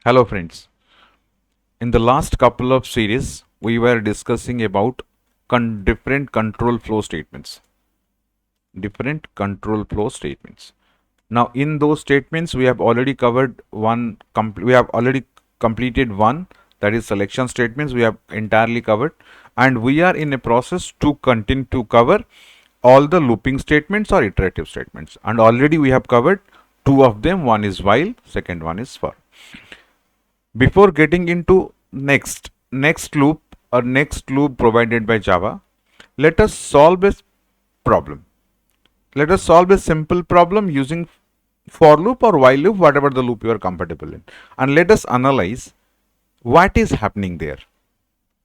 Hello friends. In the last couple of series, we were discussing about different control flow statements. Different control flow statements. Now, in those statements, we have already covered one. We have already completed one, that is selection statements. We have entirely covered, and we are in a process to continue to cover all the looping statements or iterative statements. And already we have covered two of them. One is while, second one is for. Before getting into next loop or next loop provided by Java, let us solve a problem. Let us solve a simple problem using for loop or while loop, whatever the loop you are comfortable in, and let us analyze what is happening there,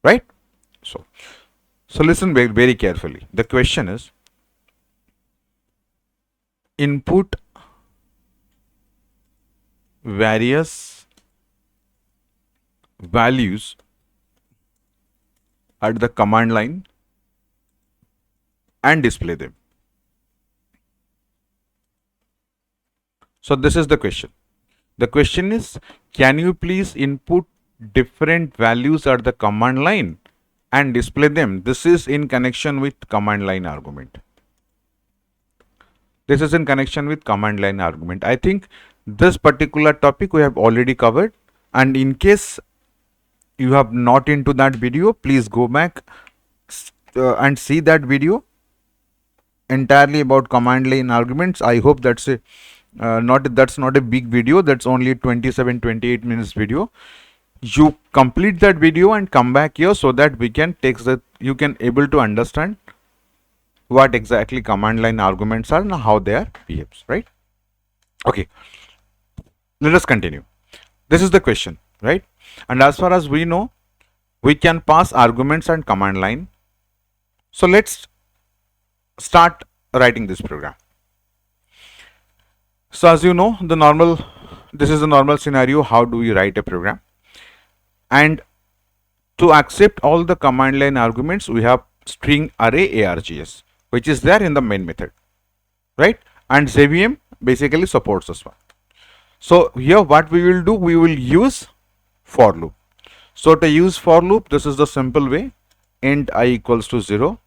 right? So listen very carefully. The question is, input various values at the command line and display them. So this is the question. The question is, can you please input different values at the command line and display them? This is in connection with command line argument. This is in connection with command line argument. I think this particular topic we have already covered, and in case you have not into that video, please go back and see that video entirely about command line arguments. I hope that's not a big video. That's only 27-28 minutes video. You complete that video and come back here so that we can you can able to understand what exactly command line arguments are and how they are behaves, right? Okay, let us continue. This is the question, right? And as far as we know, we can pass arguments and command line. So let's start writing this program. So as you know, this is the normal scenario. How do we write a program? And to accept all the command line arguments, we have string array args, which is there in the main method, right? And JVM basically supports this one. So here what we will do, we will use for loop. So to use for loop, this is the simple way. Int I equals to 0.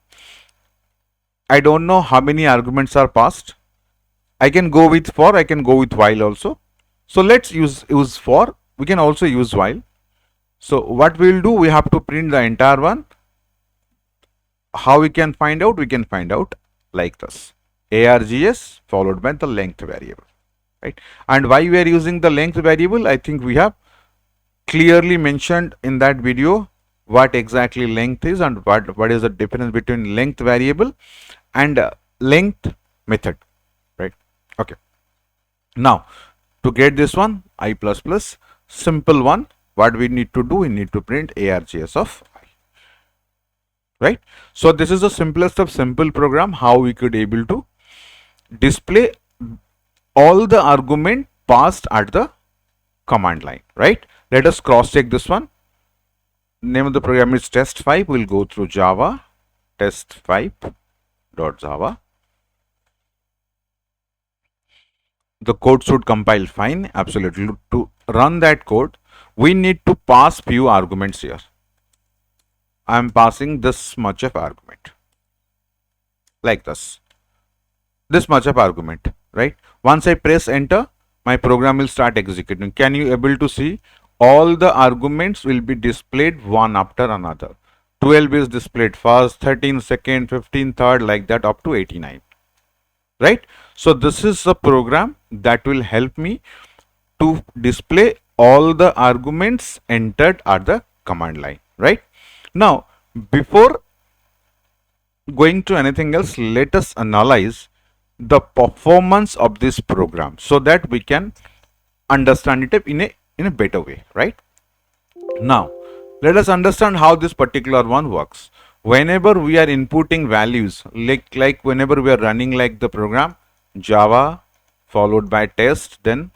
I don't know how many arguments are passed. I can go with for, I can go with while also. So let's use for. We can also use while. So what we will do, we have to print the entire one. How we can find out? We can find out like this. Args followed by the length variable, right? And why we are using the length variable? I think we have clearly mentioned in that video what exactly length is and what is the difference between length variable and length method, right? Okay. Now to get this one, I++, simple one, what we need to do, we need to print args of I, right? So this is the simplest of simple program, how we could able to display all the argument passed at the command line, right? Let us cross check this one. Name of the program is test5. We'll go through Java test5.java. The code should compile fine. Absolutely. To run that code, we need to pass few arguments here. I am passing this much of argument, like this much of argument, right? Once I press enter, my program will start executing. Can you able to see all the arguments will be displayed one after another? 12 is displayed first, 13 second, 15 third, like that up to 89, right? So this is a program that will help me to display all the arguments entered at the command line, right? Now before going to anything else, let us analyze the performance of this program so that we can understand it in a better way, right? Now let us understand how this particular one works. Whenever we are inputting values, like whenever we are running like the program Java followed by test, then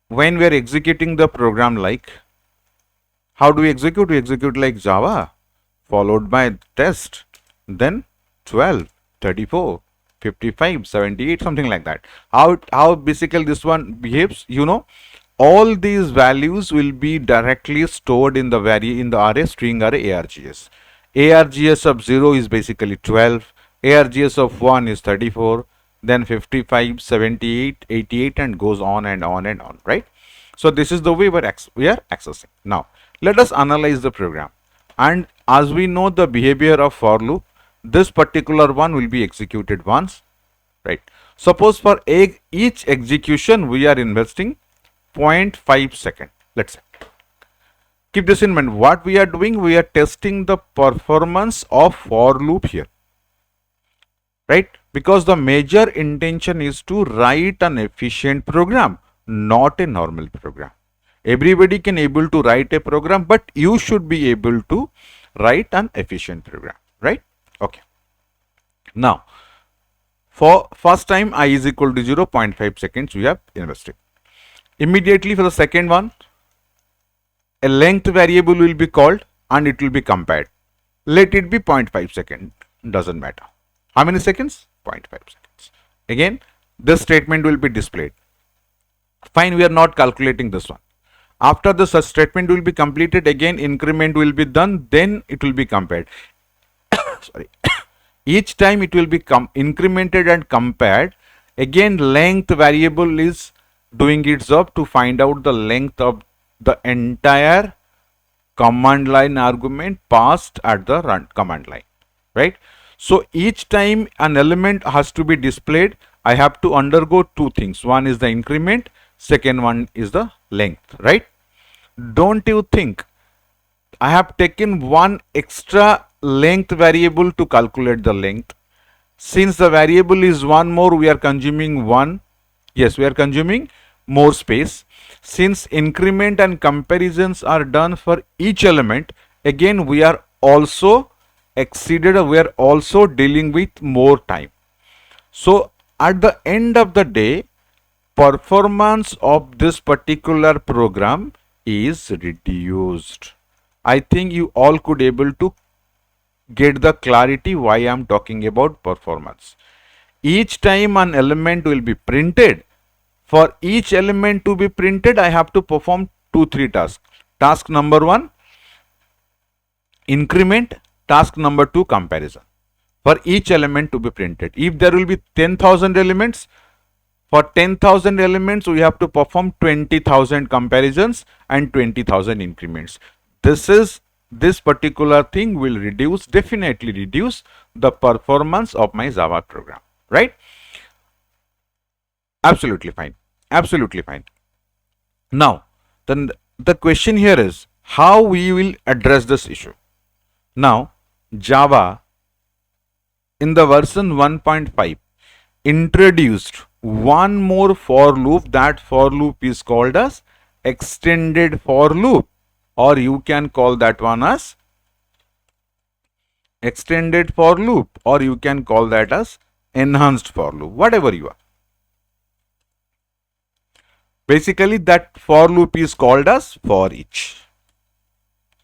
when we are executing the program, like how do we execute? We execute like Java followed by test, then 12, 34, 55, 78, something like that. How basically this one behaves, all these values will be directly stored in the array, string array args. Args of 0 is basically 12, args of 1 is 34, then 55, 78, 88, and goes on and on and on, right? So this is the way we are accessing. Now let us analyze the program, and as we know the behavior of for loop, this particular one will be executed once, right? Suppose for each execution we are investing 0.5 second, let's say. Keep this in mind. What we are doing, we are testing the performance of for loop here, right? Because the major intention is to write an efficient program, not a normal program. Everybody can able to write a program, but you should be able to write an efficient program, right? Okay. Now, for first time I is equal to 0.5 seconds we have invested. Immediately for the second one, a length variable will be called and it will be compared. Let it be 0.5 seconds, doesn't matter. How many seconds? 0.5 seconds. Again, this statement will be displayed. Fine, we are not calculating this one. After the such statement will be completed, again increment will be done, then it will be compared. Sorry. Each time it will be incremented and compared. Again, length variable is doing its job to find out the length of the entire command line argument passed at the run command line, right? So each time an element has to be displayed, I have to undergo two things. One is the increment, second one is the length, right? Don't you think I have taken one extra length variable to calculate the length? Since the variable is one more, we are consuming one. Yes, we are consuming more space. Since increment and comparisons are done for each element, again we are also we are also dealing with more time. So at the end of the day, performance of this particular program is reduced. I think you all could able to get the clarity why I am talking about performance. Each time an element will be printed, for each element to be printed, I have to perform 2-3 tasks. Task number 1, increment. Task number 2, comparison. For each element to be printed. If there will be 10,000 elements, for 10,000 elements, we have to perform 20,000 comparisons and 20,000 increments. This particular thing will definitely reduce the performance of my Java program, right? Absolutely fine. Absolutely fine. Now, then the question here is how we will address this issue. Now, Java in the version 1.5 introduced one more for loop. That for loop is called as extended for loop, or you can call that one as extended for loop, or you can call that as enhanced for loop, whatever you are. Basically, that for loop is called as for each.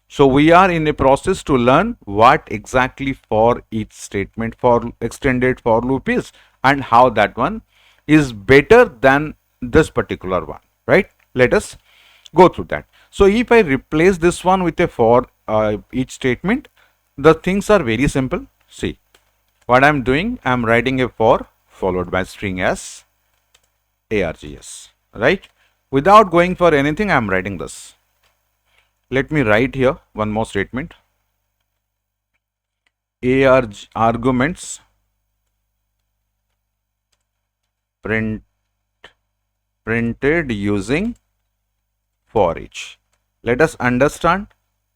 So we are in a process to learn what exactly for each statement for extended for loop is and how that one is better than this particular one, right? Let us go through that. So if I replace this one with a for each statement, the things are very simple. See what I'm doing. I'm writing a for followed by string s args, right? Without going for anything, I'm writing this. Let me write here one more statement. Arguments printed using for each. Let us understand.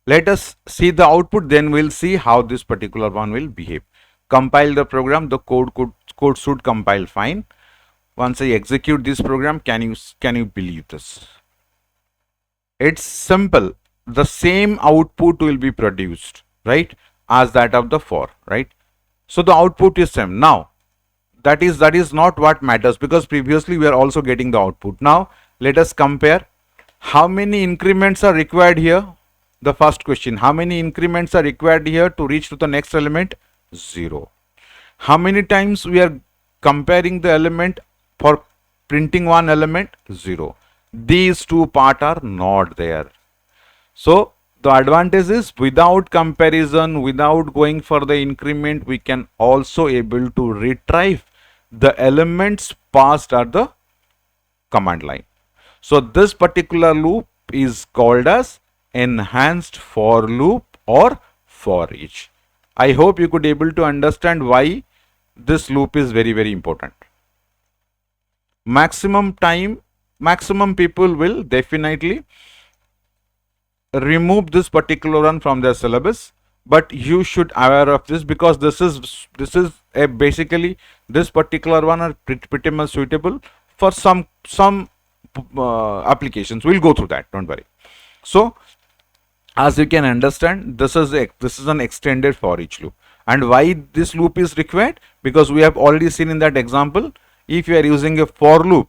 Let us see the output, then we'll see how this particular one will behave. Compile the program. The code should compile fine. Once I execute this program, can you believe this? It's simple. The same output will be produced, right, as that of the for, right? So the output is same. Now that is not what matters, because previously we are also getting the output. Now let us compare how many increments are required here. The first question, how many increments are required here to reach to the next element? 0. How many times we are comparing the element, for printing one element, 0. These two part are not there. So the advantage is without comparison, without going for the increment, we can also able to retrieve the elements passed at the command line. So this particular loop is called as enhanced for loop or for each. I hope you could able to understand why this loop is very, very important. Maximum people will definitely remove this particular one from their syllabus, but you should aware of this, because this is a basically this particular one are pretty much suitable for some applications. We'll go through that, don't worry. So as you can understand, this is an extended for each loop. And why this loop is required? Because we have already seen in that example, if you are using a for loop,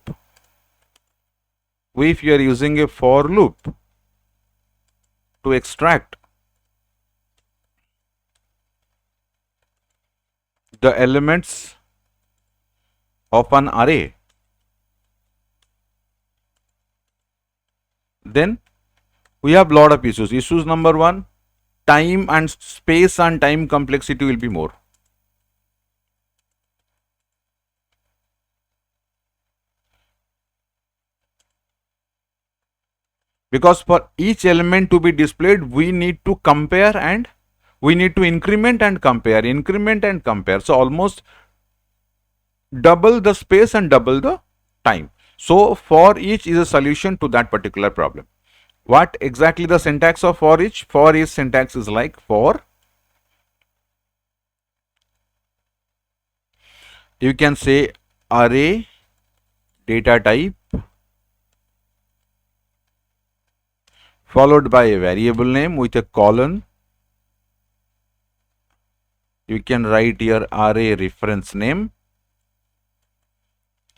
to extract the elements of an array, then we have lot of issues. Issues number one, time and space and time complexity will be more. Because for each element to be displayed, we need to compare and we need to increment and compare. So almost double the space and double the time. So for each is a solution to that particular problem. What exactly the syntax of for each? For each syntax is like for, you can say array data type followed by a variable name with a colon. You can write here array reference name.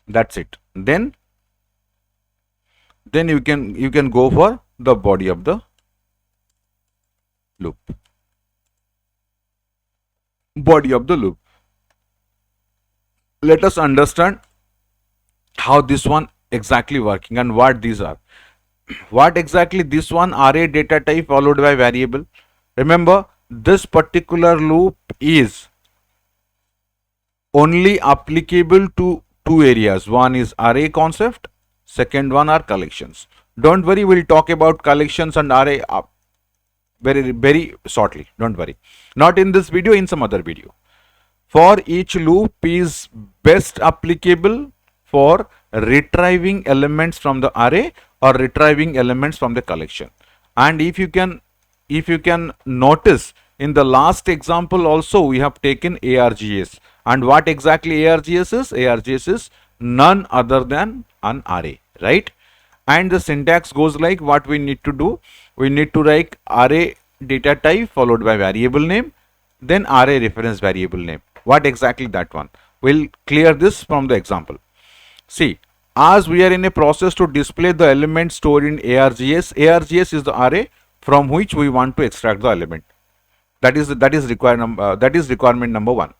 That's it. Then you can go for the body of the loop. Let us understand how this one exactly working and what these are. What exactly this one? Array data type followed by variable. Remember, this particular loop is only applicable to two areas. One is array concept, second one are collections. Don't worry, we'll talk about collections and array very, very shortly. Don't worry. Not in this video, in some other video. For each loop is best applicable for retrieving elements from the array or retrieving elements from the collection. And if you can notice, in the last example also we have taken ARGS. And what exactly ARGS is? ARGS is none other than an array, right? And the syntax goes like, what we need to do, we need to write array data type followed by variable name, then array reference variable name. What exactly that one? We'll clear this from the example. See, as we are in a process to display the element stored in ARGS, ARGS is the array from which we want to extract the element. That is requirement number one.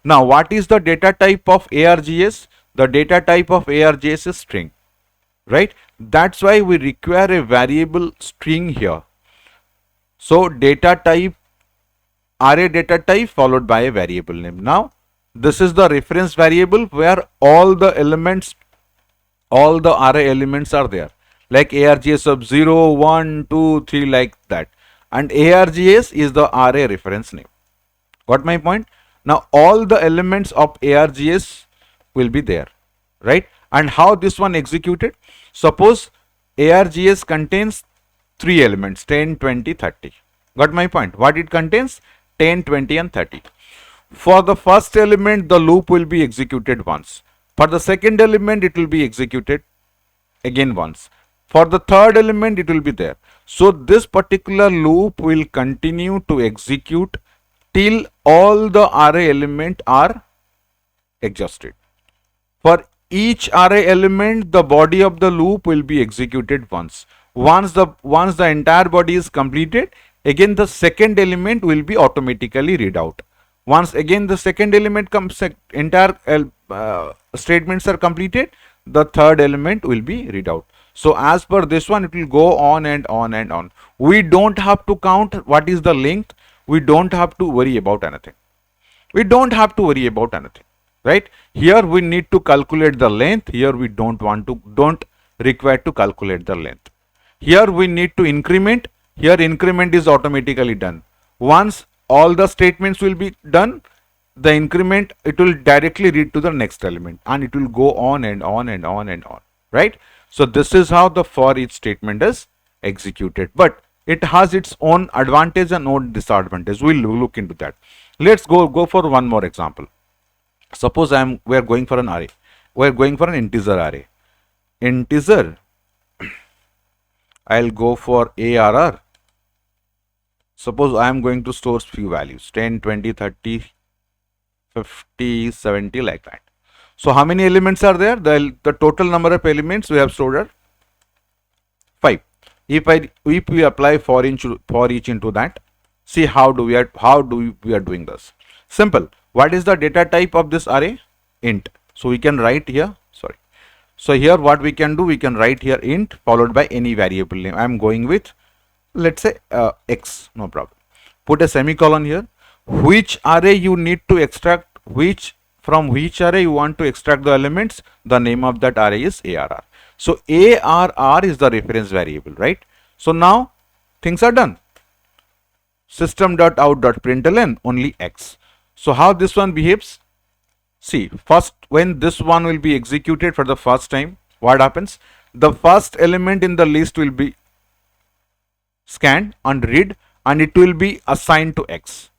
Now, what is the data type of ARGS? The data type of ARGS is string, right? That's why we require a variable string here. So data type, array data type followed by a variable name. Now, this is the reference variable where all the array elements are there, like ARGS of 0, 1, 2, 3, like that. And ARGS is the array reference name. Got my point? Now all the elements of ARGS will be there, right? And how this one executed? Suppose ARGS contains 3 elements, 10, 20, 30. Got my point? What it contains? 10, 20 and 30. For the first element, the loop will be executed once. For the second element, it will be executed again once. For the third element, it will be there. So this particular loop will continue to execute till all the array elements are exhausted. For each array element, the body of the loop will be executed once. Once the entire body is completed, again the second element will be automatically read out. Once again the second element comes, entire statements are completed, the third element will be read out. So as per this one, it will go on and on and on. We don't have to count what is the length. We don't have to worry about anything. We don't have to worry about anything, right? Here we need to calculate the length. Here we don't require to calculate the length. Here we need to increment. Here increment is automatically done. Once all the statements will be done, the increment, it will directly read to the next element, and it will go on and on and on and on, right? So this is how the for each statement is executed, but it has its own advantage and own disadvantage. We'll look into that. Let's go for one more example. Suppose we are going for an array. We are going for an integer array. Integer, I'll go for ARR. Suppose I am going to store few values, 10, 20, 30, 50, 70, like that. So how many elements are there? The total number of elements we have stored are 5. If we apply for each into that, see how we are doing this. Simple. What is the data type of this array? Int. So we can write here, sorry. So here what we can do, we can write here int followed by any variable name. I am going with, let's say x, no problem. Put a semicolon here. Which array you need to extract, from which array you want to extract the elements, the name of that array is ARR. So ARR is the reference variable, right? So now things are done. System.out.println only x. So how this one behaves? See, first when this one will be executed for the first time, what happens? The first element in the list will be scanned and read, and it will be assigned to x,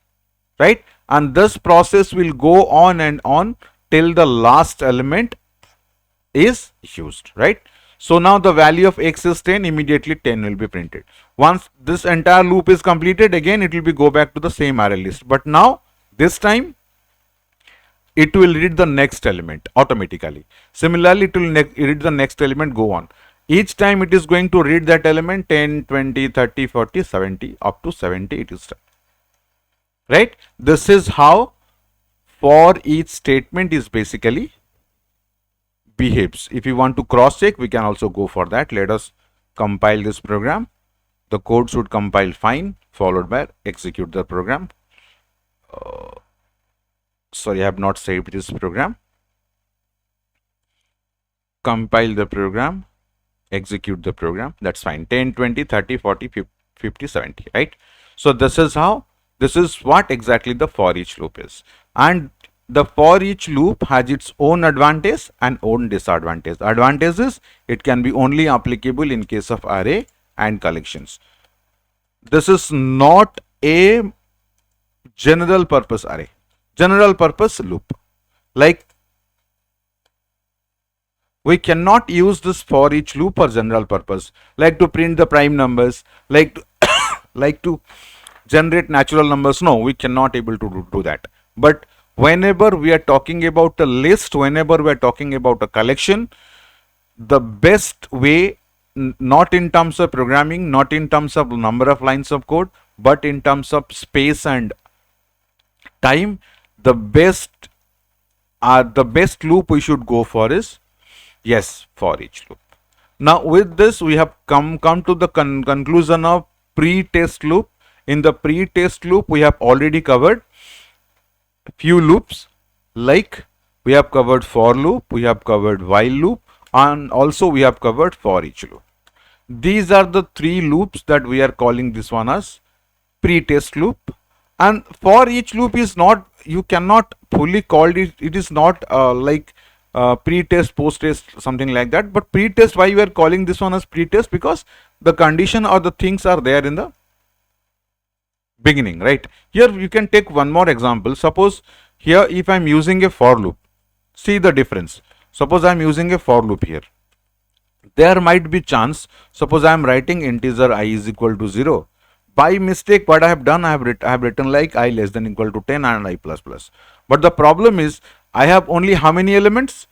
right? And this process will go on and on till the last element is used, right? So now the value of x is 10, immediately 10 will be printed. Once this entire loop is completed, again it will be go back to the same array list, but now this time it will read the next element automatically. Similarly, it will read the next element, go on. Each time it is going to read that element 10, 20, 30, 40, 70, up to 70 it is done. Right? This is how for each statement is basically behaves. If you want to cross check, we can also go for that. Let us compile this program. The code should compile fine, followed by execute the program. Sorry, I have not saved this program. Compile the program, execute the program. That's fine. 10, 20, 30, 40, 50, 70, right? So this is how, this is what exactly the for each loop is. And the for each loop has its own advantage and own disadvantage. Advantage is it can be only applicable in case of array and collections. This is not a general purpose array, general purpose loop. Like, we cannot use this for each loop for general purpose, like to print the prime numbers, like to like to generate natural numbers. No, we cannot able to do that. But whenever we are talking about a list, whenever we are talking about a collection, the best way, not in terms of programming, not in terms of number of lines of code, but in terms of space and time, the best loop we should go for is, yes, for each loop. Now with this we have come to the conclusion of pre-test loop. In the pre-test loop we have already covered few loops, like we have covered for loop, we have covered while loop, and also we have covered for each loop. These are the three loops that we are calling this one as pre-test loop. And for each loop is not, you cannot fully call it, it is not like pre-test, post-test, something like that. But pre-test, why we are calling this one as pre-test? Because the condition or the things are there in the beginning, right? Here you can take one more example. Suppose here if I am using a for loop, see the difference. Suppose I am using a for loop here. There might be chance, suppose I am writing integer I is equal to 0. By mistake, what I have done, I have written like I less than equal to 10 and I plus plus. But the problem is, I have only how many elements?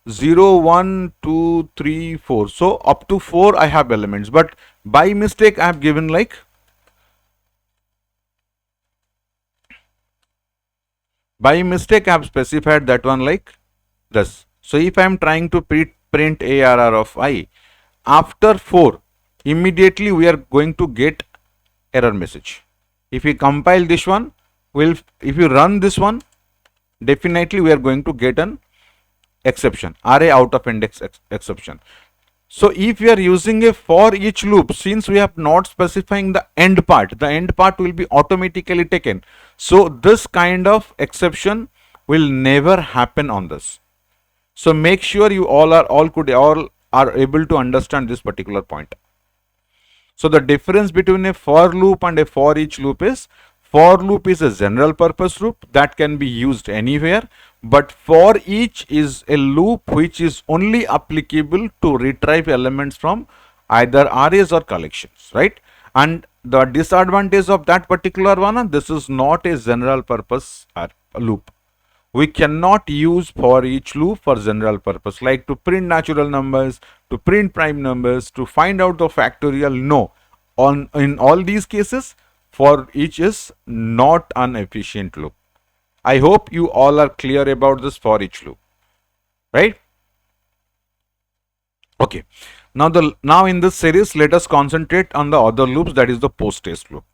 0, 1, 2, 3, 4. So up to 4 I have elements. But by mistake, I have given like, by mistake I have specified that one like Thus, so if I am trying to print ARR of I, after 4, immediately we are going to get error message. If we compile this one, if you run this one, definitely we are going to get an exception, array out of index exception. So if we are using a for each loop, since we have not specifying the end part will be automatically taken. So this kind of exception will never happen on this. So make sure you all are able to understand this particular point. So the difference between a for loop and a for each loop is, for loop is a general purpose loop that can be used anywhere, but for each is a loop which is only applicable to retrieve elements from either arrays or collections, right? And the disadvantage of that particular one, this is not a general purpose loop. We cannot use for each loop for general purpose, like to print natural numbers, to print prime numbers, to find out the factorial. No, in all these cases, for each is not an efficient loop. I hope you all are clear about this for each loop, right? Okay. Now in this series, let us concentrate on the other loops, that is the post-test loop.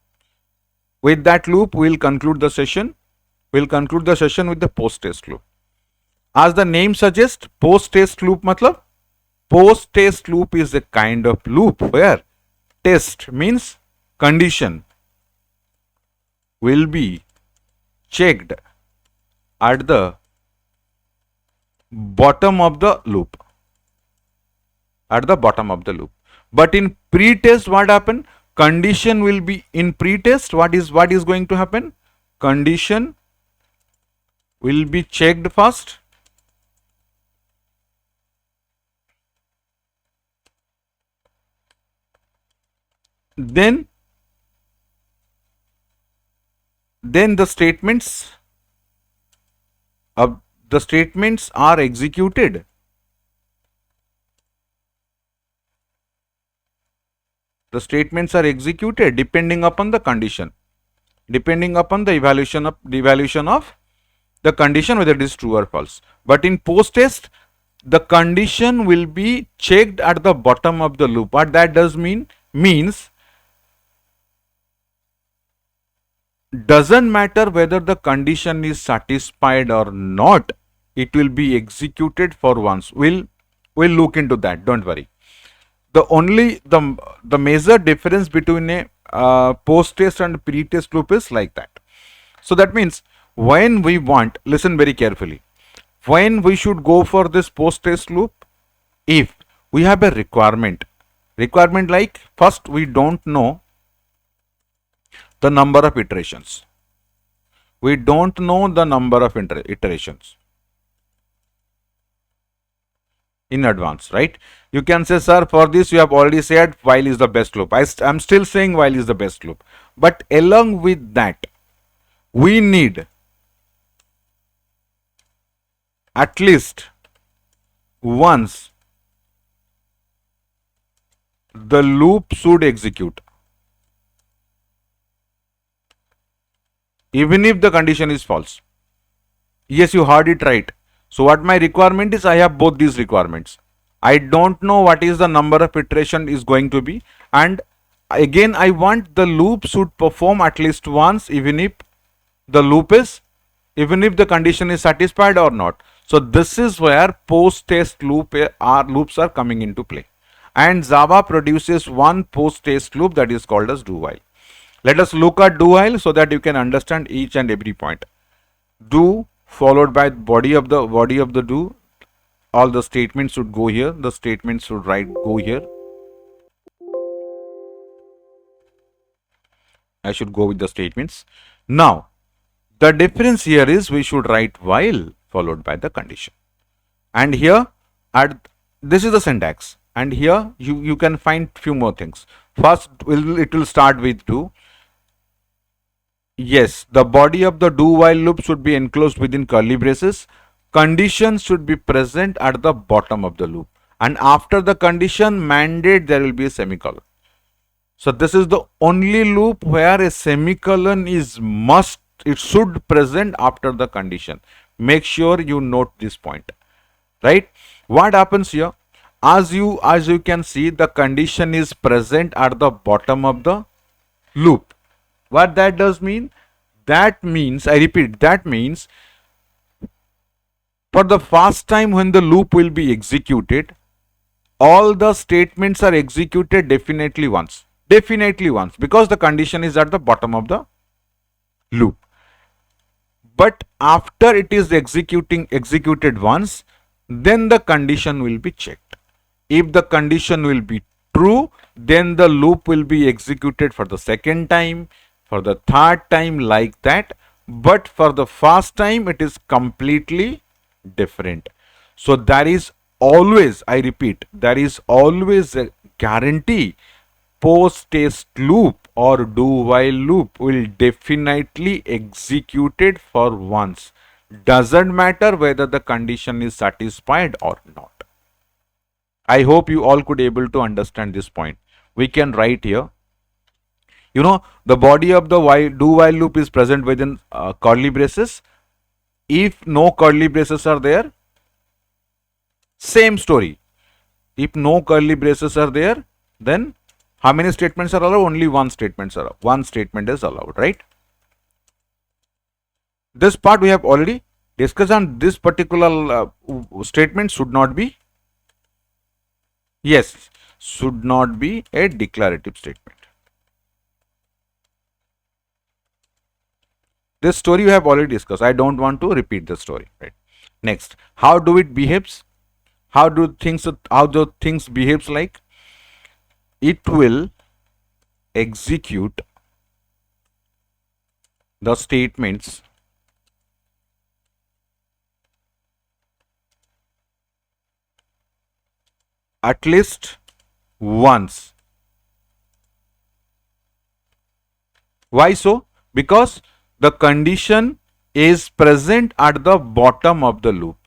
With that loop, we'll conclude the session. We'll conclude the session with the post-test loop. As the name suggests, post-test loop matlab, post-test loop is a kind of loop where test means condition will be checked at the bottom of the loop. At the bottom of the loop. But in pre-test, what happened? Condition will be in pre-test. What is going to happen? Condition will be checked first. Then the statements are executed. The statements are executed depending upon the condition, depending upon the evaluation of the condition, whether it is true or false. But in post test, the condition will be checked at the bottom of the loop. What that does means doesn't matter whether the condition is satisfied or not, it will be executed for once. We'll look into that, don't worry. The major difference between a post test and pre test loop is like that. So that means when we want, listen very carefully, when we should go for this post test loop, if we have a requirement like, first we don't know the number of iterations. We don't know the number of iterations in advance, right? You can say, sir, for this you have already said while is the best loop. I'm still saying while is the best loop. But along with that, we need at least once the loop should execute, even if the condition is false. Yes, you heard it right. So what my requirement is, I have both these requirements. I don't know what is the number of iteration is going to be, and again I want the loop should perform at least once, even if the condition is satisfied or not. So this is where post test loops are coming into play, and Java produces one post test loop that is called as do while. Let us look at do while so that you can understand each and every point. Do followed by body of the do. All the statements should go here. The statements should go here. I should go with the statements. Now, the difference here is we should write while followed by the condition. And here, this is the syntax. And here you can find few more things. First, it will start with do. Yes, the body of the do while loop should be enclosed within curly braces. Condition should be present at the bottom of the loop. And after the condition mandate, there will be a semicolon. So this is the only loop where a semicolon is must. It should present after the condition. Make sure you note this point. right? What happens here? As you can see, the condition is present at the bottom of the loop. What that does mean? That means, I repeat, that means for the first time when the loop will be executed, all the statements are executed definitely once. Definitely once, because the condition is at the bottom of the loop. But after it is executed once, then the condition will be checked. If the condition will be true, then the loop will be executed for the second time, for the third time, like that. But for the first time, it is completely different. So there is always, I repeat, there is always a guarantee post test loop or do while loop will definitely executed for once. Doesn't matter whether the condition is satisfied or not. I hope you all could able to understand this point. We can write here, the body of the do while loop is present within curly braces. If no curly braces are there, same story. If no curly braces are there, then how many statements are allowed? Only one statement is allowed. One statement is allowed, right? This part we have already discussed, and this particular statement should not be, yes, should not be a declarative statement. This story we have already discussed. I don't want to repeat the story, right? Next, how do it behaves? How do things behaves like? It will execute the statements at least once. Why so? Because the condition is present at the bottom of the loop.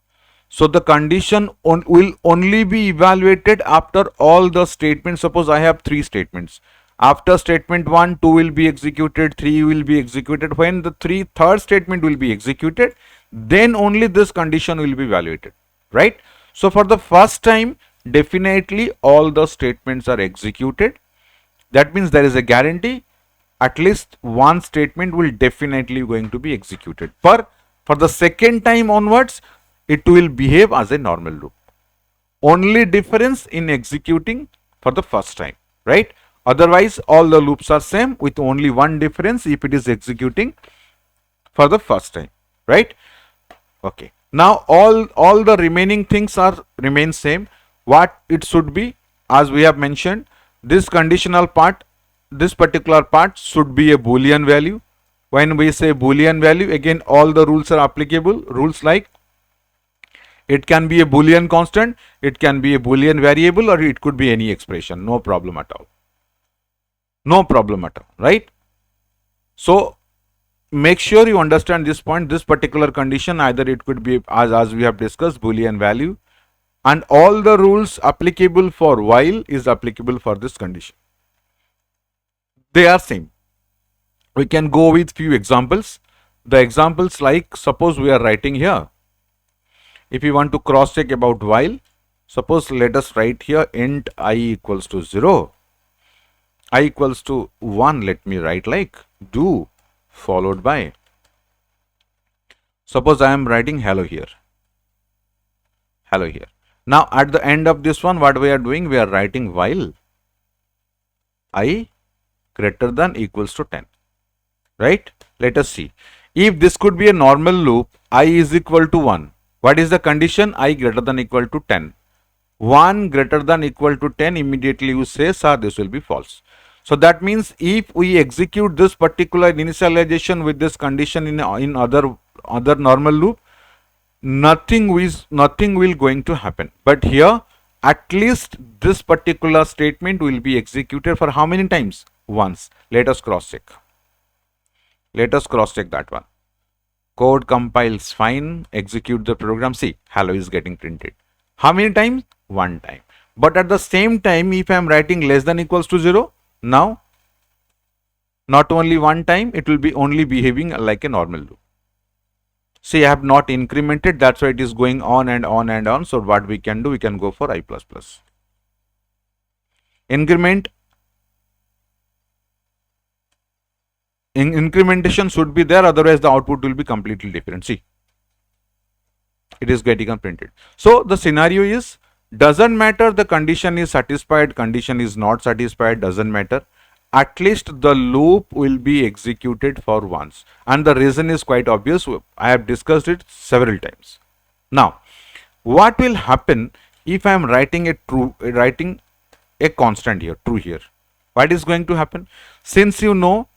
So the condition will only be evaluated after all the statements. Suppose I have 3 statements. After statement 1, 2 will be executed, 3 will be executed. When the third statement will be executed, then only this condition will be evaluated, right? So for the first time, definitely all the statements are executed. That means there is a guarantee at least one statement will definitely going to be executed. For the second time onwards, it will behave as a normal loop. Only difference in executing for the first time, right? Otherwise, all the loops are same with only one difference if it is executing for the first time, right? Okay. Now all the remaining things remain same. What it should be, as we have mentioned, this conditional part, this particular part should be a Boolean value. When we say Boolean value, again all the rules are applicable. Rules like it can be a Boolean constant, it can be a Boolean variable, or it could be any expression. No problem at all. No problem at all, right? So make sure you understand this point. This particular condition, either it could be as we have discussed, Boolean value, and all the rules applicable for while is applicable for this condition. They are same. We can go with few examples. The examples like, suppose we are writing here. If you want to cross check about while, suppose let us write here int I equals to 0, I equals to 1, let me write like do followed by, suppose I am writing hello here. Hello here. Now at the end of this one, what we are doing, we are writing while I greater than equals to 10, right? Let us see. If this could be a normal loop, I is equal to 1. What is the condition? I greater than equal to 10. 1 greater than equal to 10, immediately you say, sir, this will be false. So that means if we execute this particular initialization with this condition in other normal loop, nothing will going to happen. But here, at least this particular statement will be executed for how many times? Once. Let us cross check. Let us cross check that one. Code compiles fine, execute the program. See, hello is getting printed. How many times? One time. But at the same time, if I am writing less than equals to 0, now not only one time, it will be only behaving like a normal loop. See, I have not incremented, that's why it is going on and on and on. So what we can do, we can go for I plus plus. Increment, incrementation should be there, otherwise the output will be completely different. See, it is getting printed. So the scenario is, doesn't matter the condition is satisfied, condition is not satisfied, doesn't matter. At least the loop will be executed for once. And the reason is quite obvious. I have discussed it several times. Now, what will happen if I am writing a constant here, true here? What is going to happen? Since you know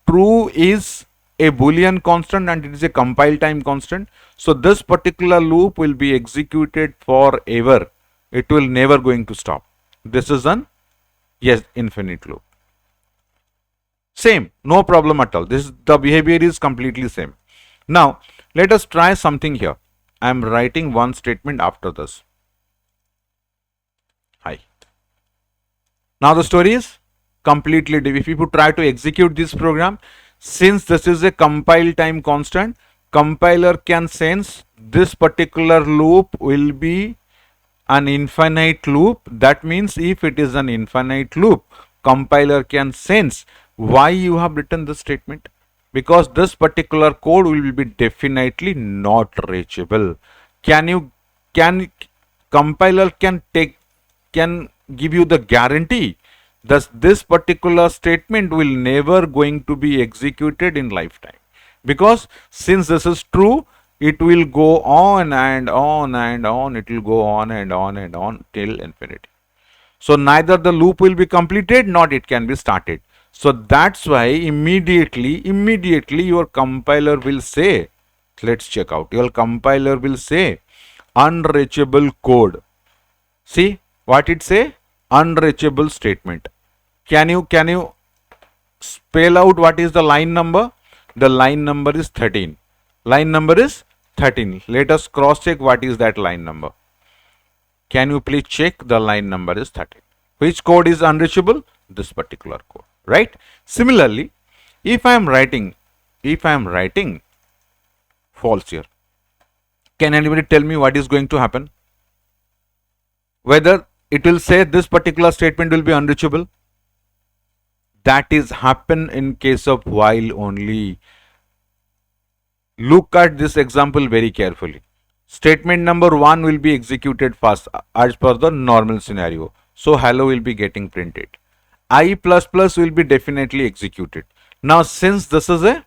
true is a boolean constant and it is a compile time constant, so this particular loop will be executed forever. It will never going to stop. This is an infinite loop. Same, no problem at all. The behavior is completely same. Now let us try something here. I am writing one statement after this. Hi. Now the story is completely different. If you try to execute this program, since this is a compile time constant, compiler can sense this particular loop will be an infinite loop. That means if it is an infinite loop, compiler can sense why you have written this statement, because this particular code will be definitely not reachable. Compiler can give you the guarantee that this particular statement will never going to be executed in lifetime, because since this is true, it will go on and on and on. It will go on and on and on till infinity. So neither the loop will be completed nor it can be started. So that's why immediately your compiler will say, let's check out, your compiler will say unreachable code. See what it say? Unreachable statement. Can you spell out what is the line number? The line number is 13. Line number is 13. Let us cross check what is that line number. Can you please check? The line number is 13. Which code is unreachable? This particular code, right? Similarly, if I am writing false here, can anybody tell me what is going to happen? Whether it will say this particular statement will be unreachable. That is happen in case of while only. Look at this example very carefully. Statement number 1 will be executed first as per the normal scenario. So hello will be getting printed. I plus plus will be definitely executed. Now since this is a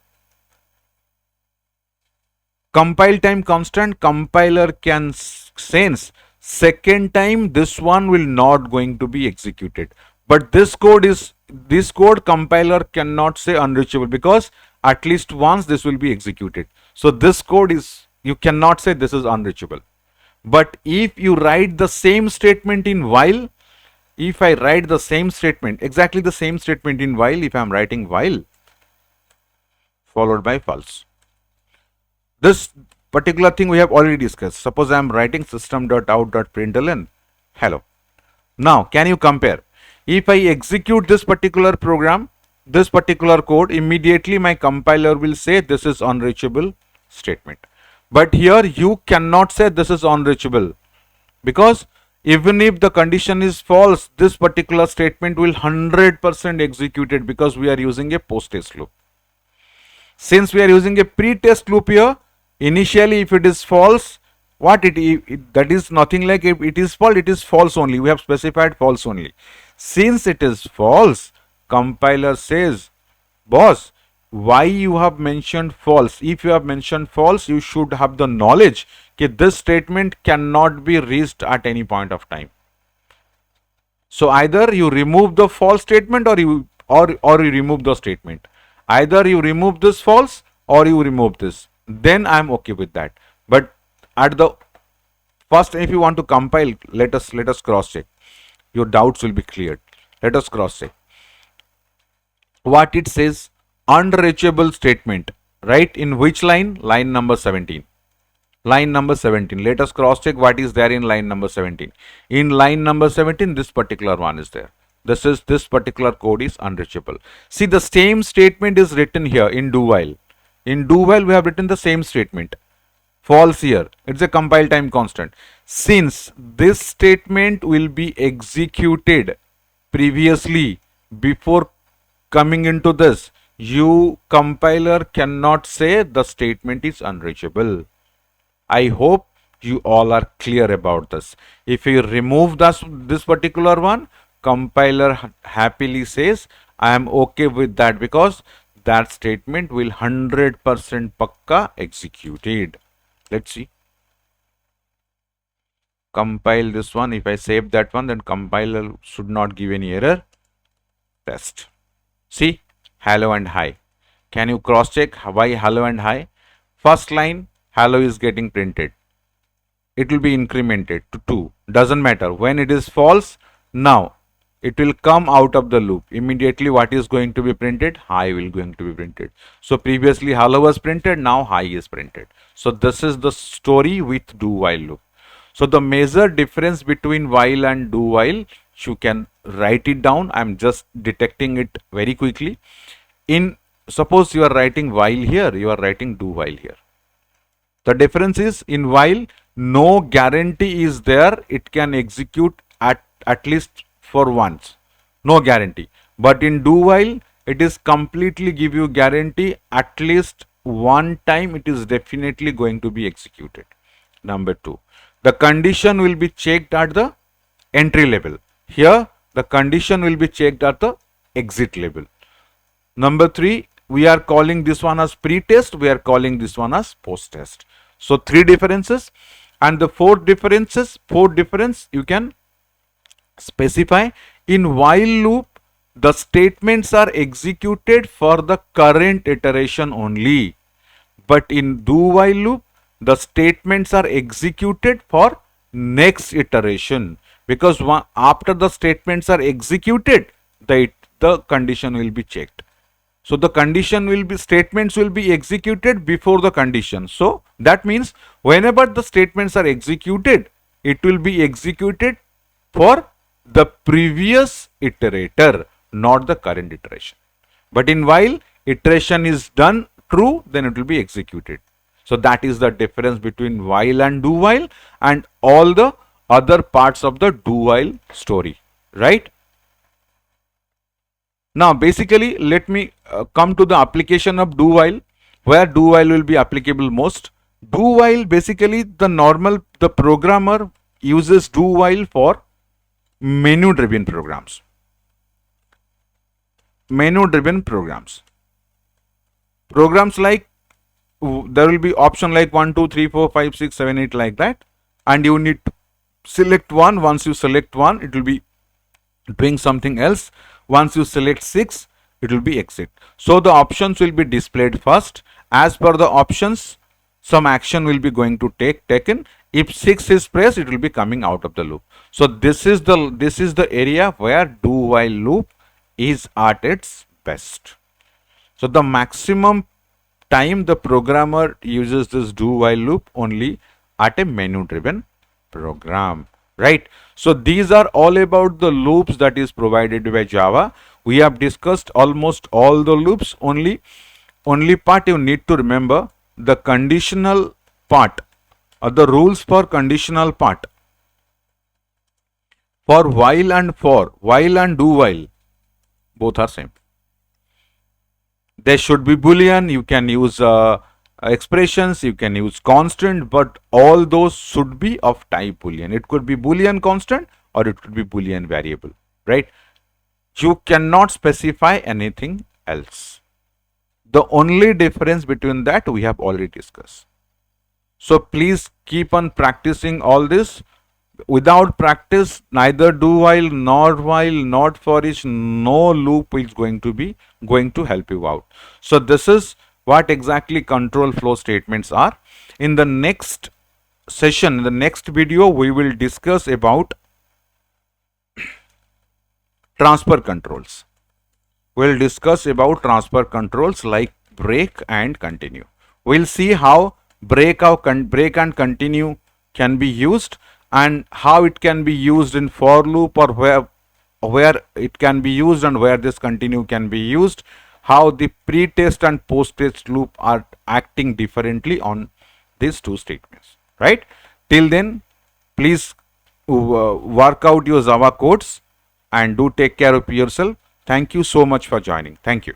compile time constant, compiler can sense second time this one will not going to be executed. But this code compiler cannot say unreachable, because at least once this will be executed. So this code is, you cannot say this is unreachable. But if you write the same statement in while, if I write the same statement, exactly the same statement in while, if I am writing while followed by false, this particular thing we have already discussed. Suppose I am writing system.out.println hello. Now can you compare? If I execute this particular program, this particular code, immediately my compiler will say this is unreachable statement. But here you cannot say this is unreachable, because even if the condition is false, this particular statement will 100% executed, because we are using a post-test loop. Since we are using a pre-test loop here, initially if it is false, that is nothing like if it is false, it is false only. We have specified false only. Since it is false, compiler says, boss, why you have mentioned false? If you have mentioned false, you should have the knowledge that this statement cannot be reached at any point of time. So either you remove the false statement or you remove the statement. Either you remove this false or you remove this. Then I am okay with that. But at the first, if you want to compile, let us cross check. Your doubts will be cleared. Let us cross check. What it says, unreachable statement, right? In which line? Line number 17. Line number 17. Let us cross check what is there in line number 17. In line number 17, this particular one is there. This particular code is unreachable. See, the same statement is written here in do while. In do while, we have written the same statement. false here. It's a compile time constant. Since this statement will be executed previously before coming into this, you compiler cannot say the statement is unreachable. I hope you all are clear about this. If you remove this particular one, compiler happily says I am okay with that, because that statement will 100% pakka executed. Let's see. Compile this one. If I save that one, then compiler should not give any error. Test. See, hello and hi. Can you cross check why hello and hi? First line, hello is getting printed. It will be incremented to 2. Doesn't matter. When it is false, now it will come out of the loop. Immediately what is going to be printed? Hi will going to be printed. So previously hello was printed, now hi is printed. So this is the story with do while loop. So the major difference between while and do while, you can write it down. I'm just detecting it very quickly. In suppose you are writing while here, you are writing do while here. The difference is, in while no guarantee is there, it can execute at least for once, no guarantee. But in do while, it is completely give you guarantee, at least one time it is definitely going to be executed. Number 2, the condition will be checked at the entry level. Here the condition will be checked at the exit level. Number 3, we are calling this one as pre-test, we are calling this one as post-test. So 3 differences. And the fourth difference you can specify. In while loop, the statements are executed for the current iteration only. But in do while loop, the statements are executed for next iteration, because after the statements are executed, the condition will be checked. So the statements will be executed before the condition. So that means whenever the statements are executed, it will be executed for the previous iterator, not the current iteration. But in while iteration is done true, then it will be executed. So that is the difference between while and do while, and all the other parts of the do while story, right? Now basically let me come to the application of do while, where do while will be applicable most. Do while, basically the programmer uses do while for menu driven programs. Programs like, there will be option like 1, 2, 3, 4, 5, 6, 7, 8 like that, and you need to select one. Once you select one, it will be doing something else. Once you select 6, it will be exit. So the options will be displayed first. As per the options, some action will be going to taken. If 6 is pressed, it will be coming out of the loop. So this is the area where do while loop is at its best. So the maximum time the programmer uses this do while loop only at a menu driven program, right? So these are all about the loops that is provided by Java. We have discussed almost all the loops. Only part you need to remember, the conditional part, or the rules for conditional part. For while and do while, both are same. There should be boolean, you can use expressions, you can use constant, but all those should be of type boolean. It could be boolean constant or it could be boolean variable, right? You cannot specify anything else. The only difference between that we have already discussed. So please keep on practicing all this. Without practice, neither do while, not for each, no loop is going to help you out. So this is what exactly control flow statements are. In the next session, in the next video, we will discuss about transfer controls. We'll discuss about transfer controls like break and continue. We'll see how break and continue can be used, and how it can be used in for loop, or where it can be used and where this continue can be used, how the pre-test and post-test loop are acting differently on these two statements, right? Till then, please work out your Java codes and do take care of yourself. Thank you so much for joining. Thank you.